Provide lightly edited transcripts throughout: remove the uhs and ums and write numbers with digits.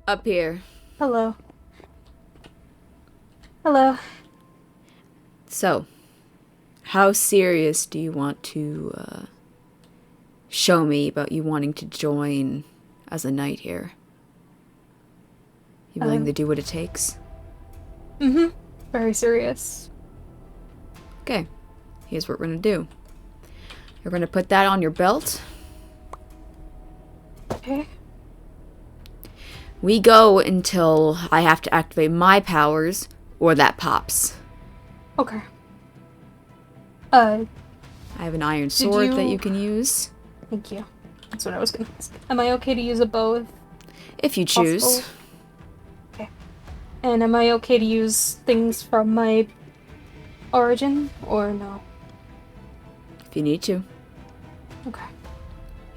Up here. Hello. Hello. So, how serious do you want to show me about you wanting to join as a knight here? You willing Um, to do what it takes? mm-hmm. Very serious. Okay, here's what we're gonna do. You're gonna put that on your belt. Okay. We go until I have to activate my powers or that pops. Okay. Uh, I have an iron did sword that you you... can use. Thank you. That's what I was gonna ask. Am I okay to use a bow if If you choose. possible? Okay. And am I okay to use things from my origin, or no? If you need to. Okay.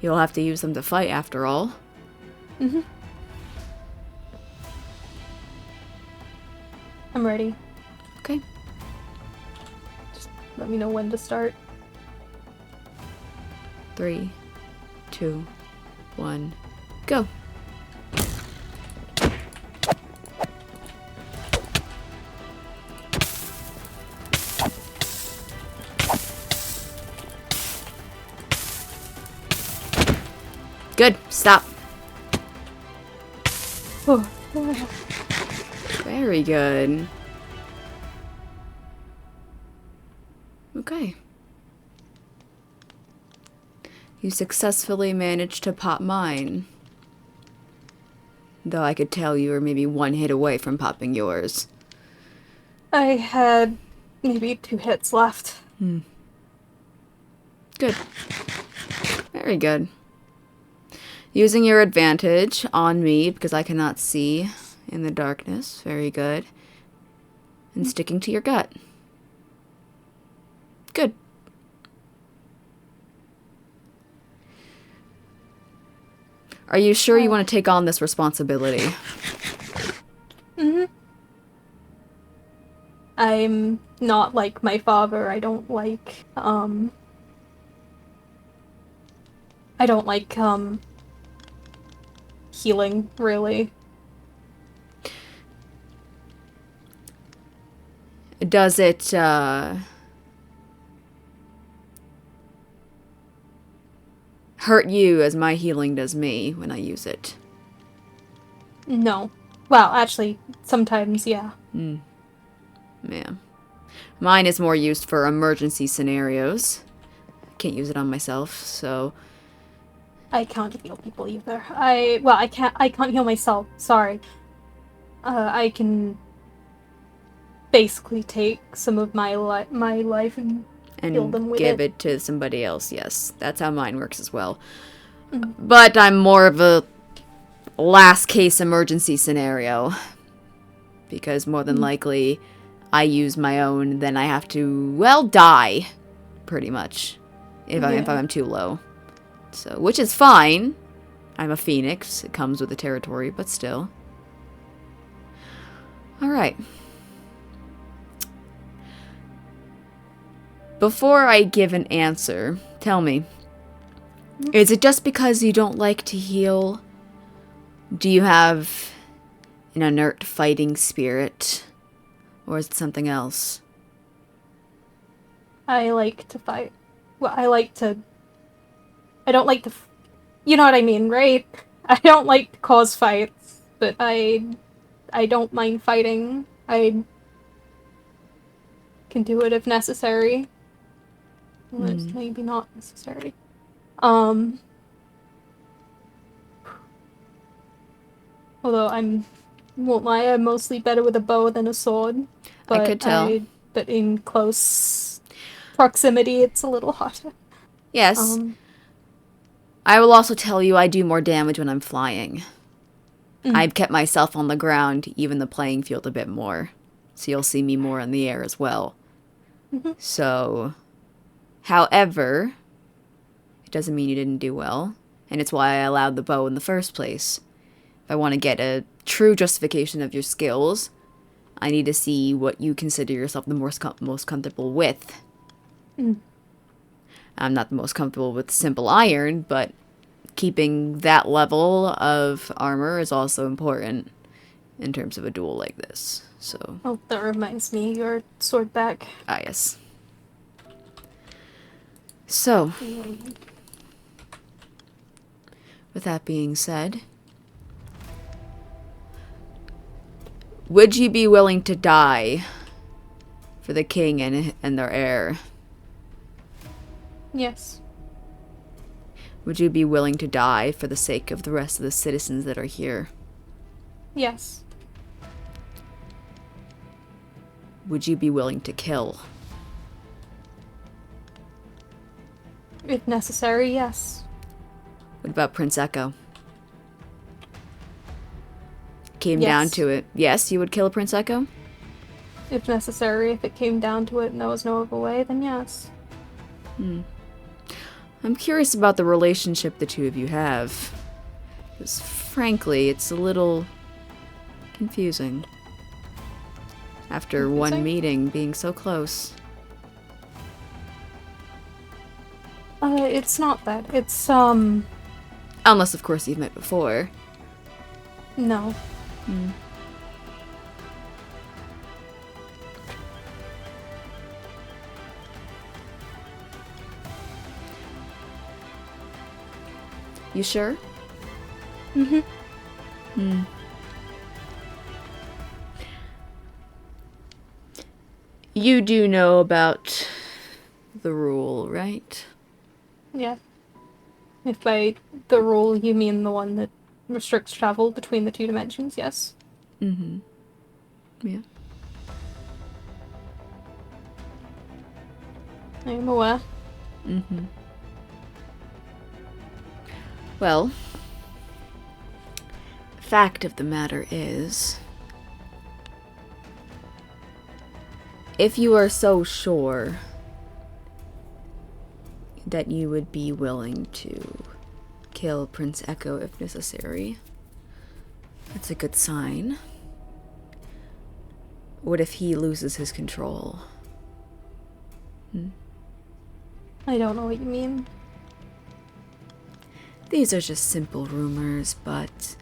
You'll have to use them to fight after all. Mm-hmm. I'm ready. Okay. Just let me know when to start. 3, 2, 1, go. Good. Stop. Oh. Very good. Okay. You successfully managed to pop mine. Though I could tell you were maybe one hit away from popping yours. I had maybe 2 hits left. Good. Very good. Using your advantage on me because I cannot see in the darkness. Very good. And sticking to your gut. Good. Are you sure you want to take on this responsibility? Mm-hmm. I'm not like my father. I don't like healing, really. Does it, hurt you as my healing does me when I use it? No. Well, actually, sometimes, yeah. Yeah. Mine is more used for emergency scenarios. Can't use it on myself, so... I can't heal people either. I can't heal myself, sorry. I can basically take some of my life and heal And them with give it. it to somebody else, yes. That's how mine works as well. Mm. But I'm more of a last case emergency scenario. Because more than likely, I use my own, then I have to, well, die. Pretty much. If I'm too low. So, which is fine. I'm a phoenix. It comes with the territory, but still. Alright. Before I give an answer, tell me, is it just because you don't like to heal? Do you have an inert fighting spirit? Or is it something else? I like to fight. Well, I don't like to. You know what I mean, right? I don't like to cause fights, but I don't mind fighting. I can do it if necessary. Well, it's maybe not necessary. Um, Although won't lie, I'm mostly better with a bow than a sword. I could tell. But in close proximity, it's a little harder. Yes. Um, I will also tell you I do more damage when I'm flying. mm, I've kept myself on the ground, even the playing field a bit more. So you'll see me more in the air as well. mm-hmm, So, however, it doesn't mean you didn't do well. And it's why I allowed the bow in the first place. If I want to get a true justification of your skills, I need to see what you consider yourself the most comfortable with. mm, I'm not the most comfortable with simple iron, but keeping that level of armor is also important in terms of a duel like this. So. Oh, that reminds me, your sword back. Ah, yes. So, with that being said, would you be willing to die for the king and their heir? Yes. Would you be willing to die for the sake of the rest of the citizens that are here? Yes. Would you be willing to kill? If necessary, yes. What about Prince Echo? Came Yes. down to it. Yes, you would kill Prince Echo? If necessary, if it came down to it and there was no other way, then yes. I'm curious about the relationship the two of you have. Because frankly, it's a little confusing. After one meeting being so close. It's not that. It's, Unless, of course, you've met before. no. You sure? Mm-hmm. You do know about the rule, right? Yeah. If by the rule you mean the one that restricts travel between the two dimensions, yes. Mm-hmm. Yeah. I am aware. Mm-hmm. Well, fact of the matter is, if you are so sure that you would be willing to kill Prince Echo if necessary, that's a good sign. What if he loses his control? I don't know what you mean. These are just simple rumors, but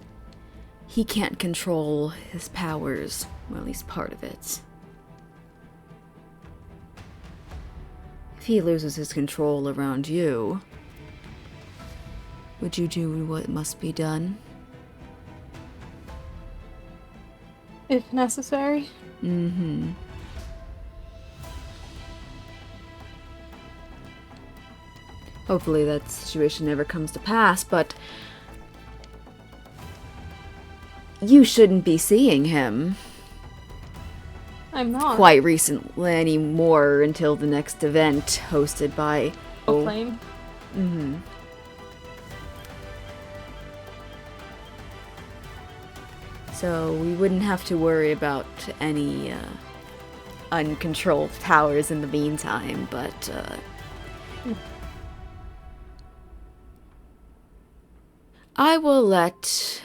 he can't control his powers, or at least part of it. If he loses his control around you, would you do what must be done? If necessary. Mm-hmm. Hopefully that situation never comes to pass, but you shouldn't be seeing him I'm not. quite recently anymore until the next event hosted by Flame. Mm-hmm. So we wouldn't have to worry about any uncontrolled powers in the meantime, but I will let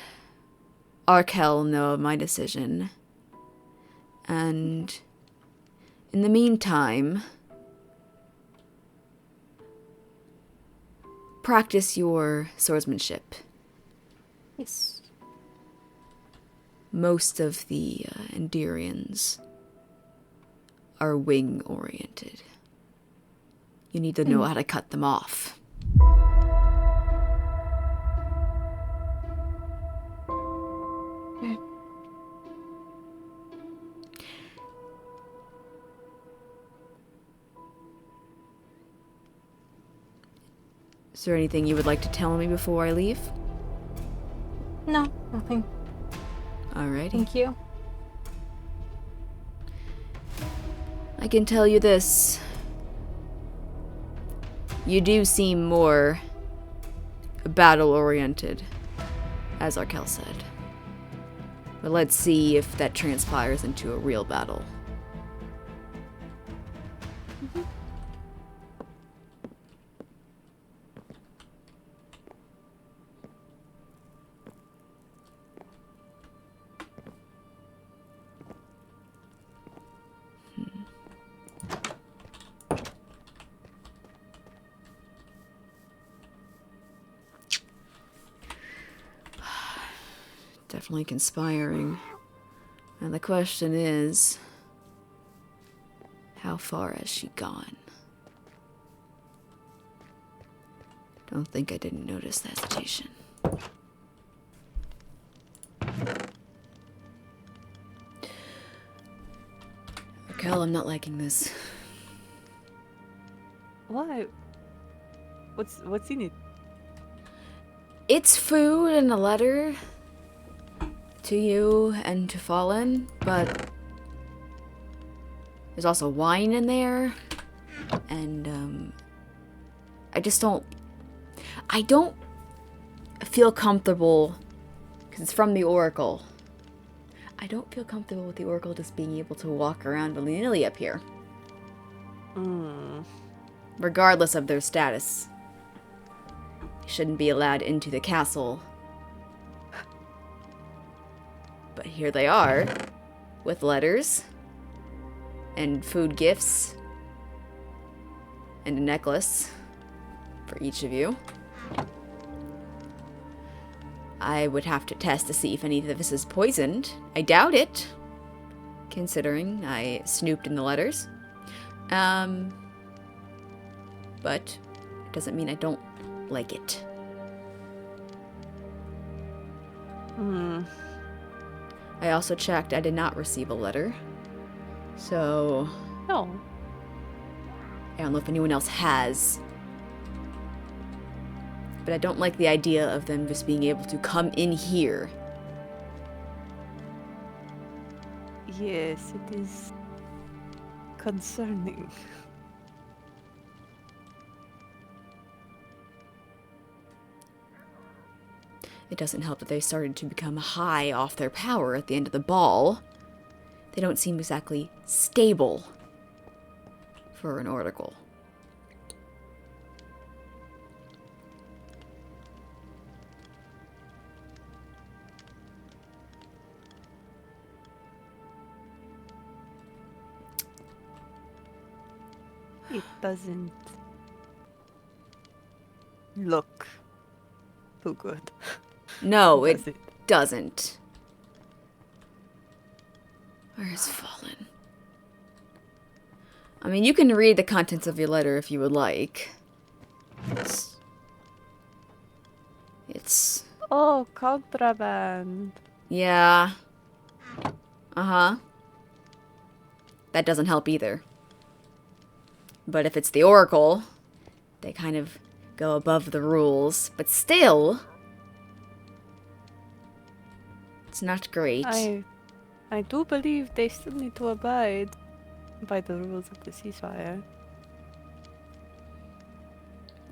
Arkel know of my decision. And in the meantime, practice your swordsmanship. Yes. Most of the Endurians are wing-oriented. You need to know how to cut them off. Okay. Is there anything you would like to tell me before I leave? No, nothing. Alrighty. Thank you. I can tell you this. You do seem more battle-oriented, as Arkel said. But let's see if that transpires into a real battle. Definitely conspiring. And the question is, how far has she gone? Don't think I didn't notice the hesitation. Raquel, I'm not liking this. Why? What's in it? It's food and a letter to you and to Fallen, but there's also wine in there, and I don't feel comfortable, because it's from the Oracle. I don't feel comfortable with the Oracle just being able to walk around willy-nilly up here. Regardless of their status. They shouldn't be allowed into the castle. But here they are, with letters, and food gifts, and a necklace for each of you. I would have to test to see if any of this is poisoned. I doubt it, considering I snooped in the letters. But it doesn't mean I don't like it. I also checked. I did not receive a letter. So... No. I don't know if anyone else has. But I don't like the idea of them just being able to come in here. Yes, it is concerning. It doesn't help that they started to become high off their power at the end of the ball. They don't seem exactly stable for an oracle. It doesn't look too good. No, Does it doesn't. Where is Fallen? I mean, you can read the contents of your letter if you would like. It's... Oh, contraband. Yeah. Uh-huh. That doesn't help either. But if it's the Oracle, they kind of go above the rules. But still, it's not great. I do believe they still need to abide by the rules of the ceasefire.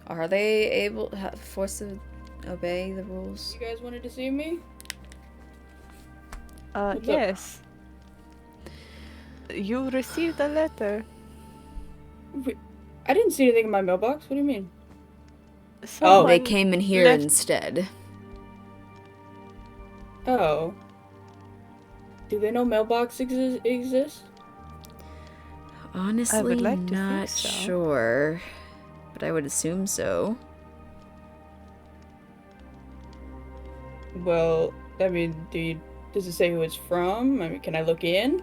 Are they able forced to obey the rules? You guys wanted to see me? Yes. You received a letter. Wait, I didn't see anything in my mailbox. What do you mean? Someone They came in here left- instead. Oh. Do they know mailbox exists? Honestly, like to think not so. sure. But I would assume so. Well, I mean, does it say who it's from? I mean, can I look in?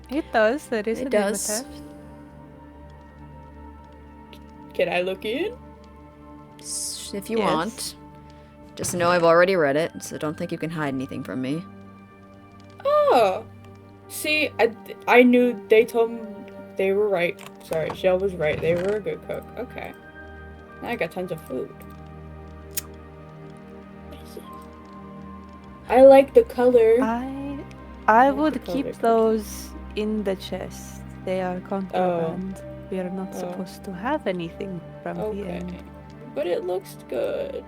It does. There is It a does. name attached. Can I look in? If you Yes. want. Just know I've already read it, so don't think you can hide anything from me. Oh. See, I knew they told me they were right. Sorry, Shell was right. They were a good cook. Okay. Now I got tons of food. I like the color. I like would the keep color those in the chest. They are contraband. We are not Oh. supposed to have anything from the Okay. end. But it looks good.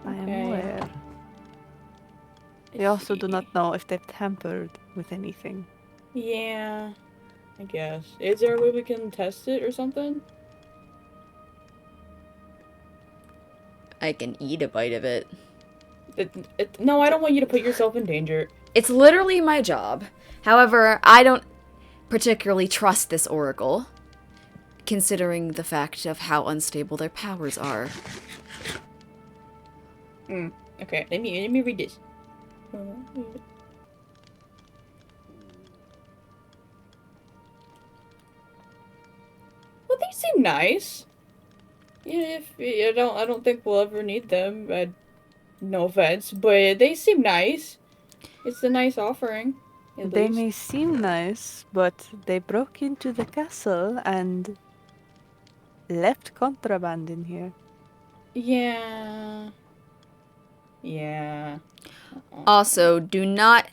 I am Okay. aware. We I also do see. not know if they've tampered with anything. Yeah, I guess. Is there a way we can test it or something? I can eat a bite of it. No, I don't want you to put yourself in danger. It's literally my job. However, I don't particularly trust this oracle, considering the fact of how unstable their powers are. Okay, let me read this. Well, they seem nice. Yeah, if I don't think we'll ever need them. No offense, but they seem nice. It's a nice offering. At They least. may seem nice, but they broke into the castle and left contraband in here. Yeah. Yeah. Also, do not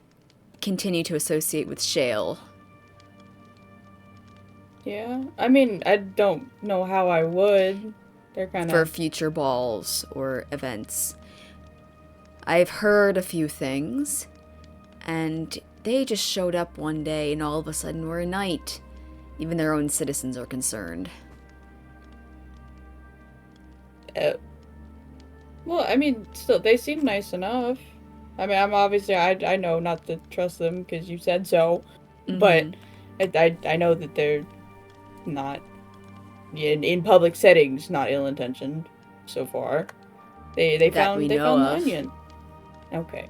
continue to associate with Shale. Yeah. I mean, I don't know how I would. They're kind For of. future balls or events. I've heard a few things, and they just showed up one day and all of a sudden were a knight. Even their own citizens are concerned. Well, I mean, still, they seem nice enough. I mean, I'm obviously, I know not to trust them because you said so, but I know that they're not, in public settings, not ill-intentioned so far. They That we found know the of. onion. Okay.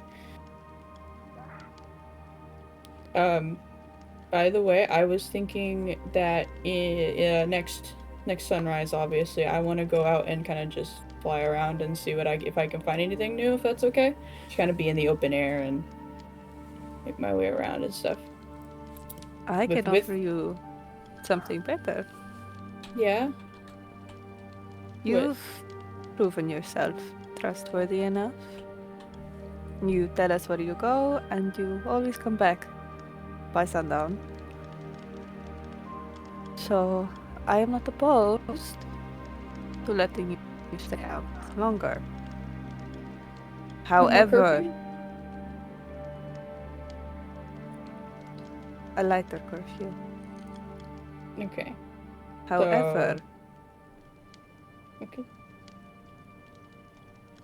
By the way, I was thinking that next sunrise, obviously, I want to go out and kind of just fly around and see if I can find anything new, if that's okay. Just kind of be in the open air and make my way around and stuff. I With- can with- offer you something better. Yeah. You've proven yourself trustworthy enough. You tell us where you go, and you always come back by sundown. So, I am not opposed to letting you stay out longer. However, curfew? a lighter curfew. Okay. However, Okay.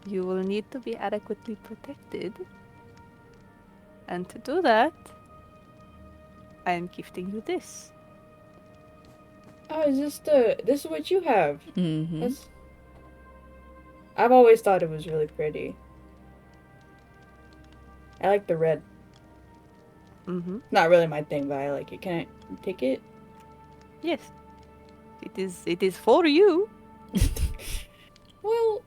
you will need to be adequately protected. And to do that, I am gifting you this. Oh, is this is what you have? Mm-hmm. That's. I've always thought it was really pretty. I like the red. Mm-hmm. Not really my thing, but I like it. Can I take it? Yes. It is for you. Well.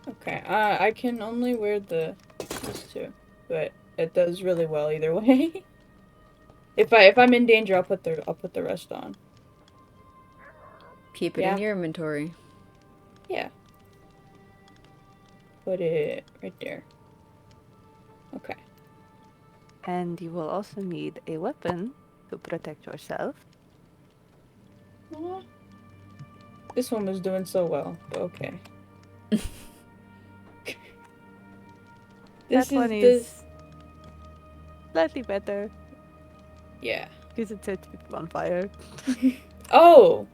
Okay. I can only wear these two, but it does really well either way. if I'm in danger, I'll put the rest on. Keep it Yeah. in your inventory. Yeah. Put it right there. Okay. And you will also need a weapon to protect yourself. Aw. This one was doing so well, but okay. That one is slightly better Yeah. because it sets people on fire. Oh.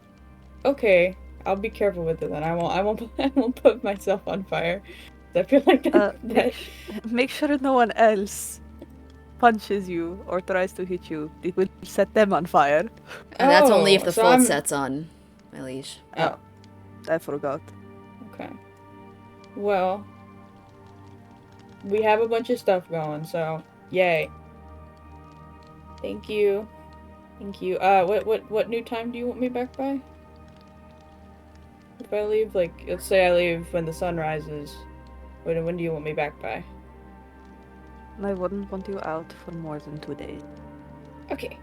Okay. I'll be careful with it then. I won't put myself on fire. I feel like that. Make sure no one else punches you or tries to hit you. It will set them on fire. And that's only if Oh, the so fault I'm- set's on, my liege. Oh. I forgot. Okay. Well, we have a bunch of stuff going, so yay. Thank you. Thank you. What new time do you want me back by? If I leave, like, let's say I leave when the sun rises, when do you want me back by? I wouldn't want you out for more than 2 days. Okay.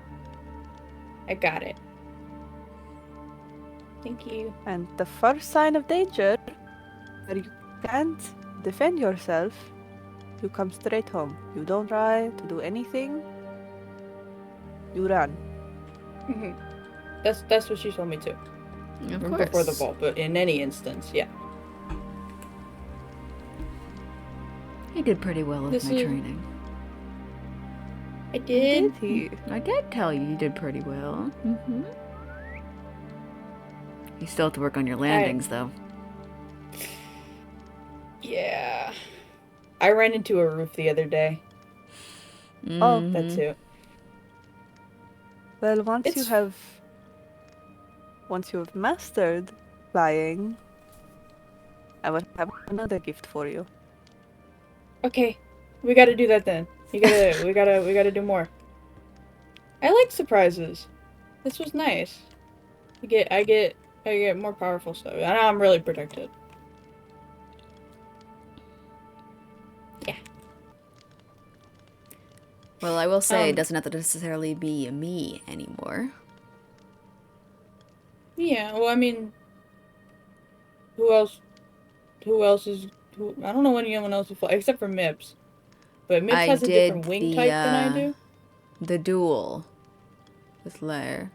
I got it. Thank you. And the first sign of danger, where you can't defend yourself, you come straight home. You don't try to do anything. You run. That's what she told me too. Of Before the course. ball, but in any instance, yeah. He did pretty well with This my is- training. I did. he? I did tell you you did pretty well. Mm-hmm. You still have to work on your landings, though. Yeah. I ran into a roof the other day. Oh, Mhm. That too. Well, once you It's- have mastered flying, I will have another gift for you. Okay, we gotta do that then. We gotta do more. I like surprises. This was nice. I get more powerful stuff. And I'm really protected. Yeah. Well, I will say it doesn't have to necessarily be me anymore. Yeah, well, I mean, who else? Who else is? I don't know anyone else who fly except for Mips. But Mips I has a different did wing type than I do. The duel with Lyre.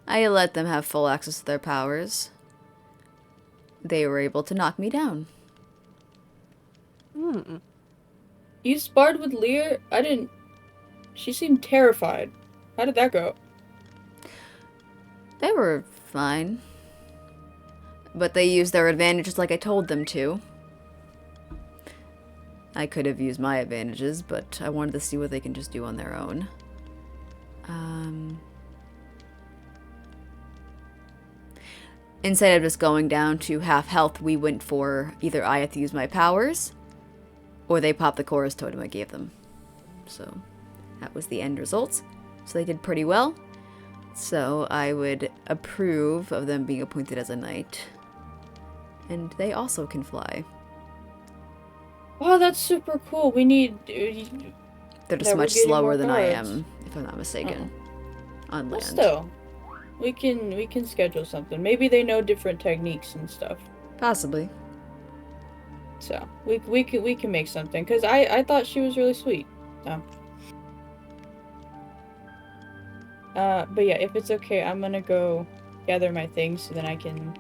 I let them have full access to their powers. They were able to knock me down. Hmm. You sparred with Lyre? I didn't. She seemed terrified. How did that go? They were fine. But they used their advantages like I told them to. I could have used my advantages, but I wanted to see what they can just do on their own. Instead of just going down to half health, we went for either I have to use my powers, or they popped the chorus totem I gave them. So that was the end results. So they did pretty well. So I would approve of them being appointed as a knight. And they also can fly. Oh, that's super cool. We need. They're just we're much getting slower more than I guards. am, if I'm not mistaken. On Well, land. still, we can schedule something. Maybe they know different techniques and stuff. Possibly. So we can make something. Cause I thought she was really sweet. So. But yeah, if it's okay, I'm gonna go gather my things so then I can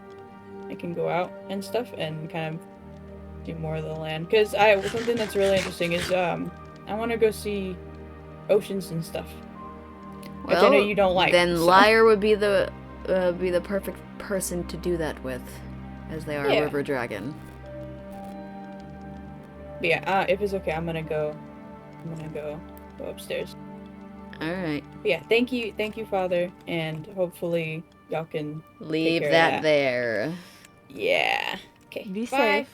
go out and stuff and kind of do more of the land. Cause something that's really interesting is I want to go see oceans and stuff. Which I know you don't like. Then so. Lyre would be the perfect person to do that with, as they are a river dragon. But yeah, if it's okay, I'm gonna go upstairs. All right. But yeah, thank you, Father, and hopefully y'all can Leave take care that of there. Yeah. Okay. Be bye. safe.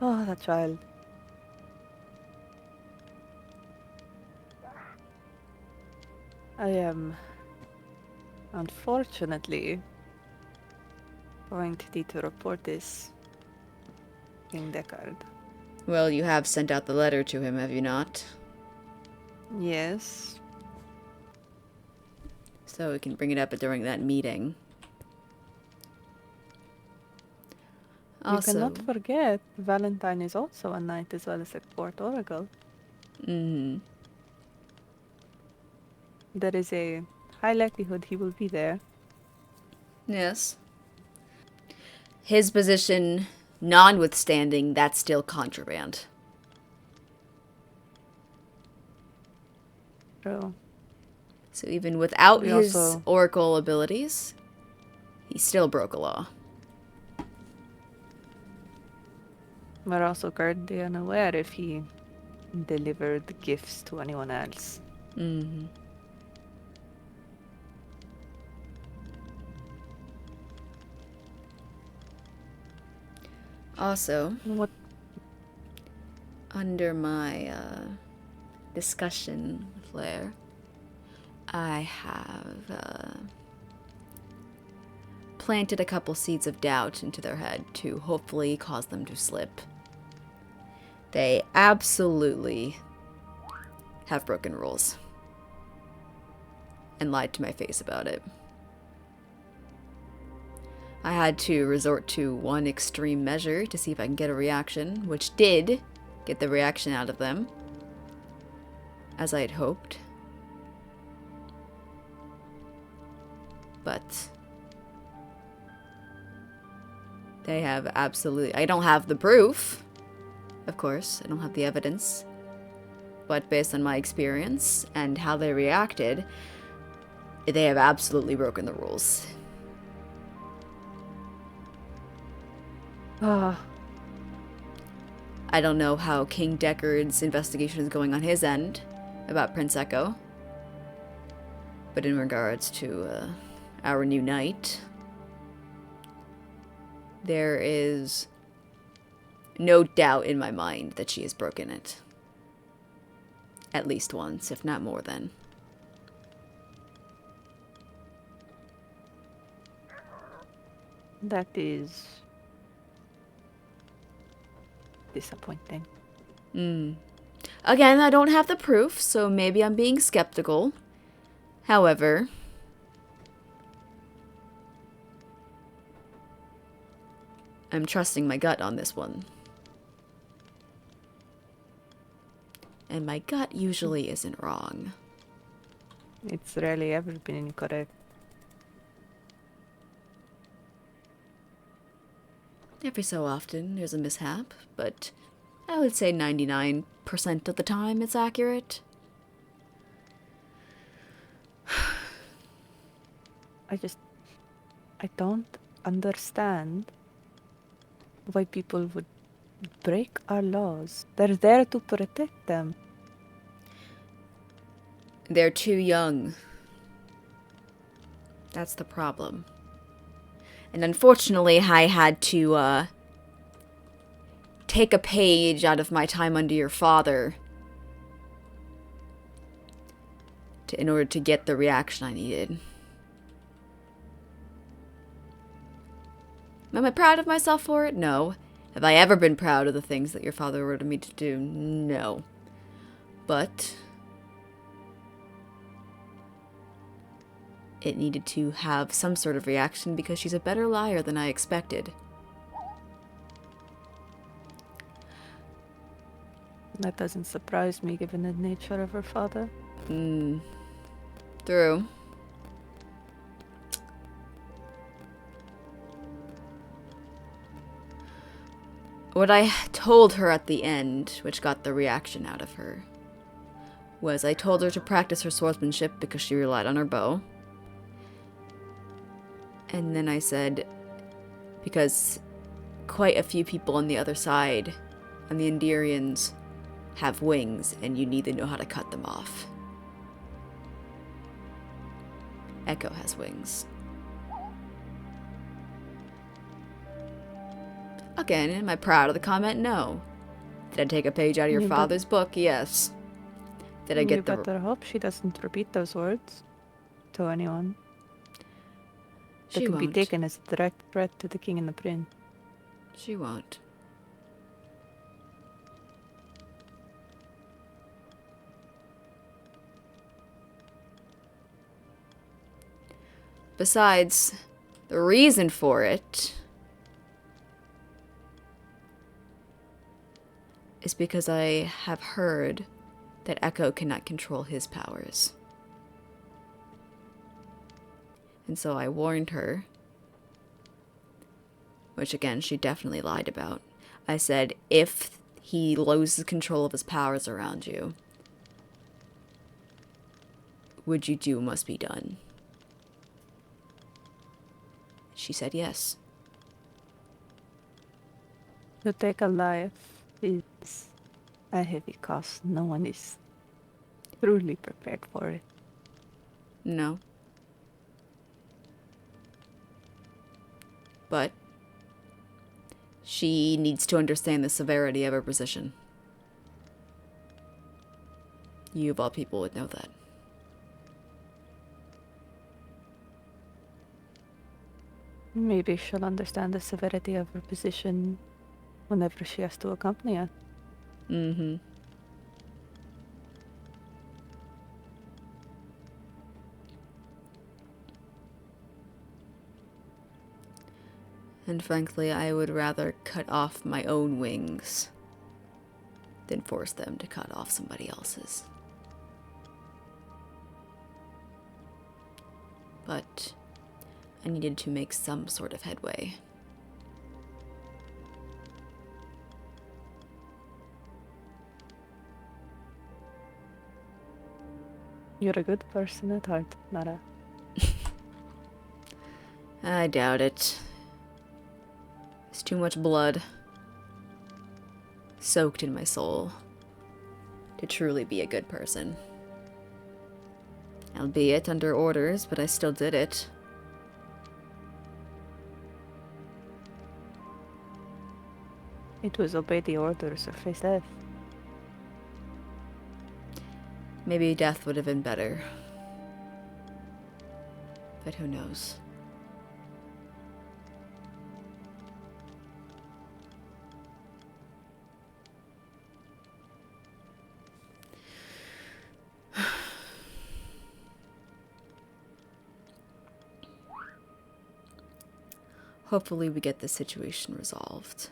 Oh, that child. I am, unfortunately, going to need to report this King Deckard. Well, you have sent out the letter to him, have you not? Yes. So we can bring it up during that meeting. Also, You cannot forget, Valentine is also a knight as well as a court oracle. There is a high likelihood he will be there. yes. His position notwithstanding, that's still contraband. True. So even without We his also- oracle abilities, he still broke a law. We're also currently unaware if he delivered gifts to anyone else. Mm-hmm. Also, What? under my discussion with Lyre, I have planted a couple seeds of doubt into their head to hopefully cause them to slip. They absolutely have broken rules and lied to my face about it. I had to resort to one extreme measure to see if I can get a reaction, which did get the reaction out of them, as I had hoped. But they have absolutely... I don't have the proof, of course. I don't have the evidence. But based on my experience and how they reacted, they have absolutely broken the rules. I don't know how King Deckard's investigation is going on his end about Prince Echo. But in regards to our new knight, there is no doubt in my mind that she has broken it. At least once, if not more than. That is disappointing. Again, I don't have the proof, so maybe I'm being skeptical. However, I'm trusting my gut on this one. And my gut usually isn't wrong. It's rarely ever been incorrect. Every so often, there's a mishap, but I would say 99% of the time it's accurate. I don't understand why people would break our laws. They're there to protect them. They're too young. That's the problem. And unfortunately, I had to, take a page out of my time under your father in order to get the reaction I needed. Am I proud of myself for it? No. Have I ever been proud of the things that your father ordered me to do? No. But it needed to have some sort of reaction because she's a better liar than I expected. That doesn't surprise me given the nature of her father. True. What I told her at the end, which got the reaction out of her, was I told her to practice her swordsmanship because she relied on her bow. And then I said, because quite a few people on the other side, on the Enderians, have wings, and you need to know how to cut them off. Echo has wings. Again, am I proud of the comment? No. Did I take a page out of your You father's book? Yes. Did I get You the... better hope she doesn't repeat those words to anyone. That She could be won't. taken as a direct threat to the king and the prince. She won't. Besides, the reason for it is because I have heard that Echo cannot control his powers. And so I warned her, which again, she definitely lied about. I said, if he loses control of his powers around you, would you do what must be done? She said yes. To take a life is a heavy cost. No one is truly prepared for it. No. But she needs to understand the severity of her position. You of all people would know that. Maybe she'll understand the severity of her position whenever she has to accompany us. Mm-hmm. And frankly, I would rather cut off my own wings than force them to cut off somebody else's. But I needed to make some sort of headway. You're a good person at heart, Nara. I doubt it. There's too much blood soaked in my soul to truly be a good person. Albeit under orders, but I still did it. It was obey the orders or face death. Maybe death would have been better. But who knows? Hopefully we get this situation resolved.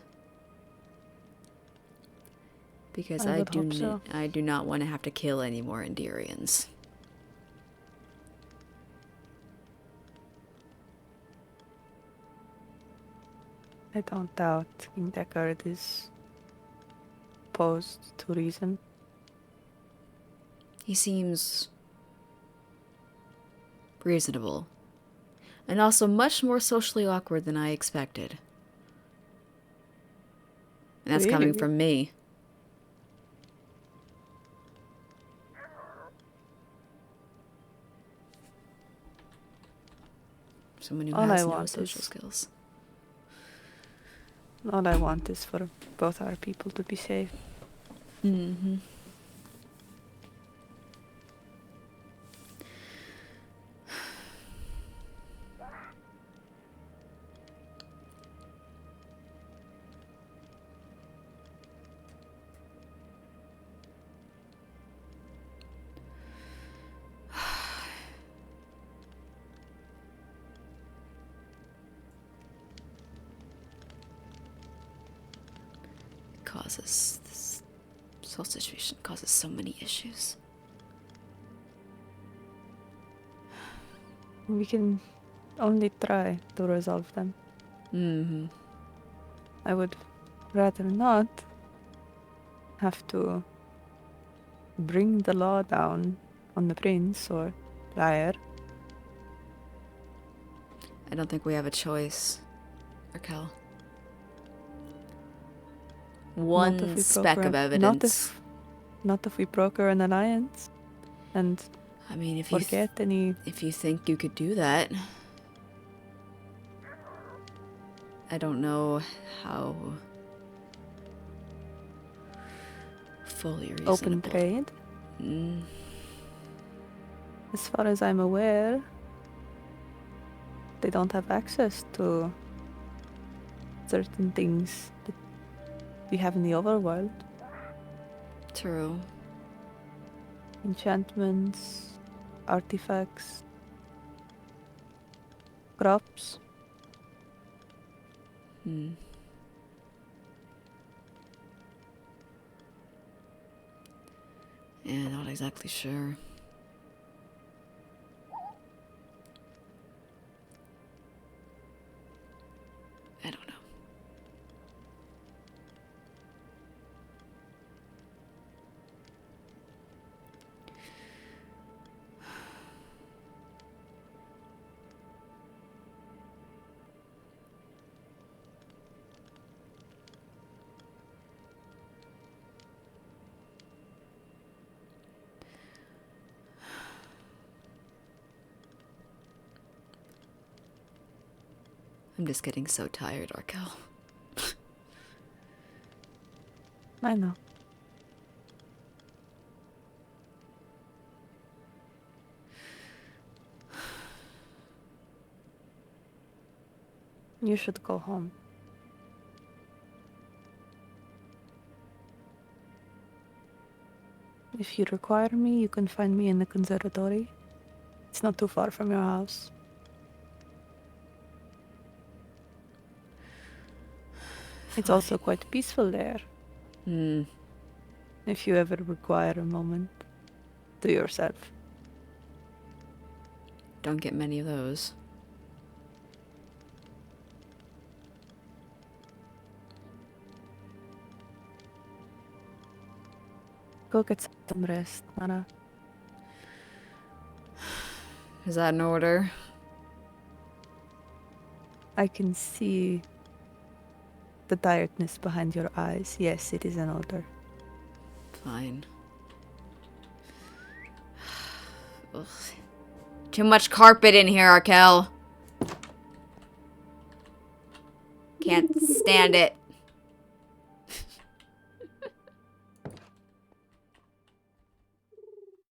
Because I would hope so. I do not want to have to kill any more Endirians. I don't doubt King Deckard is opposed to reason. He seems reasonable. And also much more socially awkward than I expected. And that's coming Really? from me. Someone who All I has no want social is- skills. All I want is for both our people to be safe. Mm-hmm. This whole situation causes so many issues. We can only try to resolve them. Mm-hmm. I would rather not have to bring the law down on the prince or Lyre. I don't think we have a choice, Raquel. Not if One we speck broker- of evidence. Not if we broker an alliance and I mean, if forget any. if you think you could do that, I don't know how fully reasonable. Open trade. Mm. As far as I'm aware, they don't have access to certain things that we have in the overworld. True. Enchantments, artifacts, crops. Hmm. Yeah, not exactly sure. I don't know. I'm just getting so tired, Raquel. I know. You should go home. If you require me, you can find me in the conservatory. It's not too far from your house. It's also quite peaceful there. Hmm. If you ever require a moment to yourself. Don't get many of those. Go get some rest, Nana. Is that an order? I can see the tiredness behind your eyes. Yes, it is an order. Fine. Ugh. Too much carpet in here, Raquel. Can't stand it.